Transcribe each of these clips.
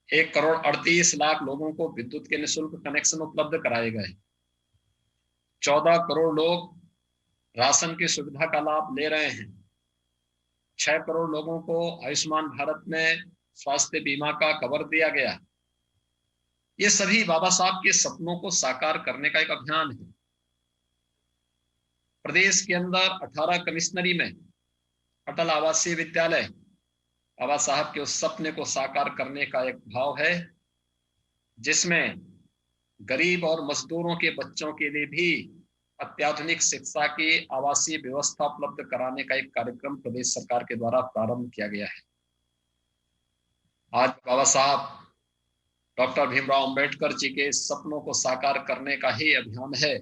1,38,00,000 लोगों को विद्युत के निःशुल्क कनेक्शन उपलब्ध कराए गए। 14 करोड़ लोग राशन की सुविधा का लाभ ले रहे हैं। 6 करोड़ लोगों को आयुष्मान भारत में स्वास्थ्य बीमा का कवर दिया गया। ये सभी बाबा साहब के सपनों को साकार करने का एक अभियान है। प्रदेश के अंदर 18 कमिश्नरी में अटल आवासीय विद्यालय बाबा साहब के उस सपने को साकार करने का एक भाव है, जिसमें गरीब और मजदूरों के बच्चों के लिए भी अत्याधुनिक शिक्षा की आवासीय व्यवस्था उपलब्ध कराने का एक कार्यक्रम प्रदेश सरकार के द्वारा प्रारंभ किया गया है। आज बाबा साहब डॉक्टर भीमराव अंबेडकर जी के सपनों को साकार करने का ही अभियान है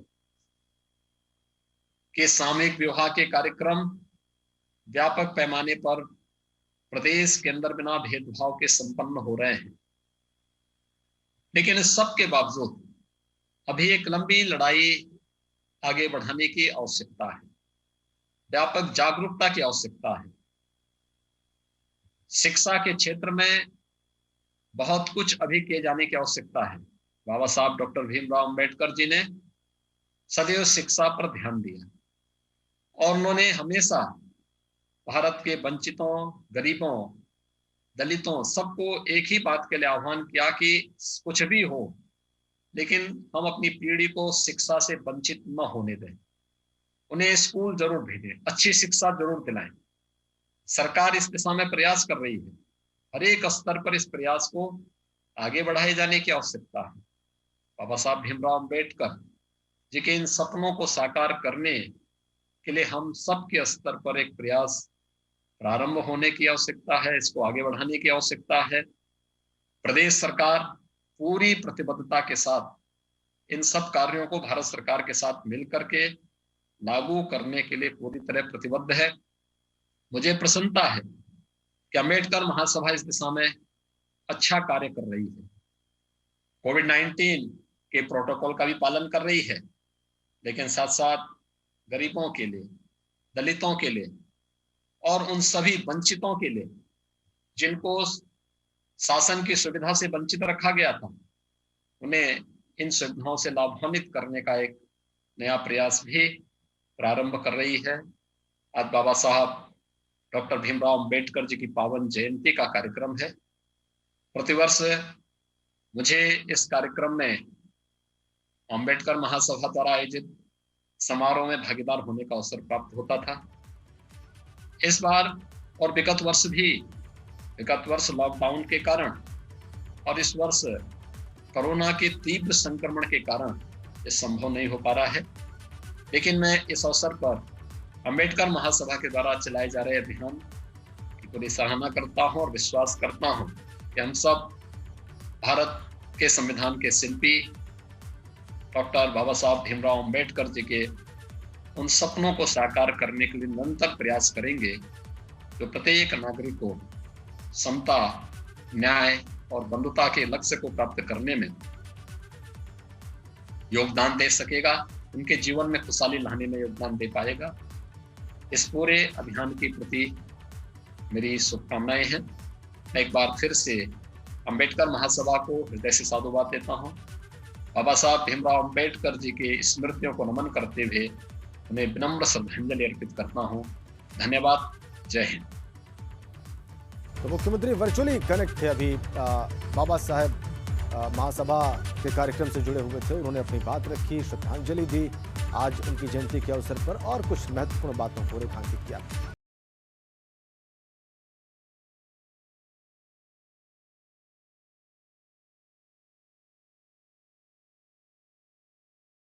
कि सामूहिक विवाह के कार्यक्रम व्यापक पैमाने पर प्रदेश के अंदर बिना भेदभाव के संपन्न हो रहे हैं। लेकिन इस सब के बावजूद अभी एक लंबी लड़ाई आगे बढ़ाने की आवश्यकता है, व्यापक जागरूकता की आवश्यकता है। शिक्षा के क्षेत्र में बहुत कुछ अभी किए जाने की आवश्यकता है। बाबा साहब डॉक्टर भीमराव अंबेडकर जी ने सदैव शिक्षा पर ध्यान दिया और उन्होंने हमेशा भारत के वंचितों, गरीबों, दलितों सबको एक ही बात के लिए आह्वान किया कि कुछ भी हो, लेकिन हम अपनी पीढ़ी को शिक्षा से वंचित न होने दें। उन्हें स्कूल जरूर भेजें, अच्छी शिक्षा जरूर दिलाएं। सरकार इस दिशा में प्रयास कर रही है। हर एक स्तर पर इस प्रयास को आगे बढ़ाए जाने की आवश्यकता है। बाबा साहब भीमराव अंबेडकर जी के इन सपनों को साकार करने के लिए हम सब के स्तर पर एक प्रयास प्रारंभ होने की आवश्यकता है, इसको आगे बढ़ाने की आवश्यकता है। प्रदेश सरकार पूरी प्रतिबद्धता के साथ इन सब कार्यों को भारत सरकार के साथ मिलकर के लागू करने के लिए पूरी तरह प्रतिबद्ध है। मुझे प्रसन्नता है कि अम्बेडकर महासभा इस दिशा में अच्छा कार्य कर रही है। कोविड-19 के प्रोटोकॉल का भी पालन कर रही है, लेकिन साथ साथ गरीबों के लिए, दलितों के लिए और उन सभी वंचितों के लिए जिनको शासन की सुविधा से वंचित रखा गया था, उन्हें इन सुविधाओं से लाभान्वित करने का एक नया प्रयास भी प्रारंभ कर रही है। आज बाबा साहब डॉक्टर भीमराव अंबेडकर जी की पावन जयंती का कार्यक्रम है। प्रतिवर्ष मुझे इस कार्यक्रम में अंबेडकर महासभा द्वारा आयोजित समारोह में भागीदार होने का अवसर प्राप्त होता था। इस बार और विगत वर्ष लॉकडाउन के कारण और इस वर्ष कोरोना के तीव्र संक्रमण के कारण ये संभव नहीं हो पा रहा है, लेकिन मैं इस अवसर पर अंबेडकर महासभा के द्वारा चलाए जा रहे अभियान की पूरी सराहना करता हूं और विश्वास करता हूं कि हम सब भारत के संविधान के शिल्पी डॉक्टर बाबा साहब भीमराव अंबेडकर जी के उन सपनों को साकार करने के लिए निरंतर प्रयास करेंगे, जो प्रत्येक नागरिक को समता, न्याय और बंधुता के लक्ष्य को प्राप्त करने में योगदान दे सकेगा, उनके जीवन में खुशहाली लाने में योगदान दे पाएगा। इस पूरे अभियान के प्रति मेरी शुभकामनाएं हैं। मैं एक बार फिर से अंबेडकर महासभा को हृदय से साधुवाद देता हूं। बाबा साहब भीमराव अंबेडकर जी के स्मृतियों को नमन करते हुए उन्हें विनम्र श्रद्धांजलि अर्पित करता हूं। धन्यवाद। जय हिंद। तो मुख्यमंत्री वर्चुअली कनेक्ट थे अभी बाबा साहब महासभा के कार्यक्रम से जुड़े हुए थे। उन्होंने अपनी बात रखी, श्रद्धांजलि दी आज उनकी जयंती के अवसर पर और कुछ महत्वपूर्ण बातों को रेखांकित किया।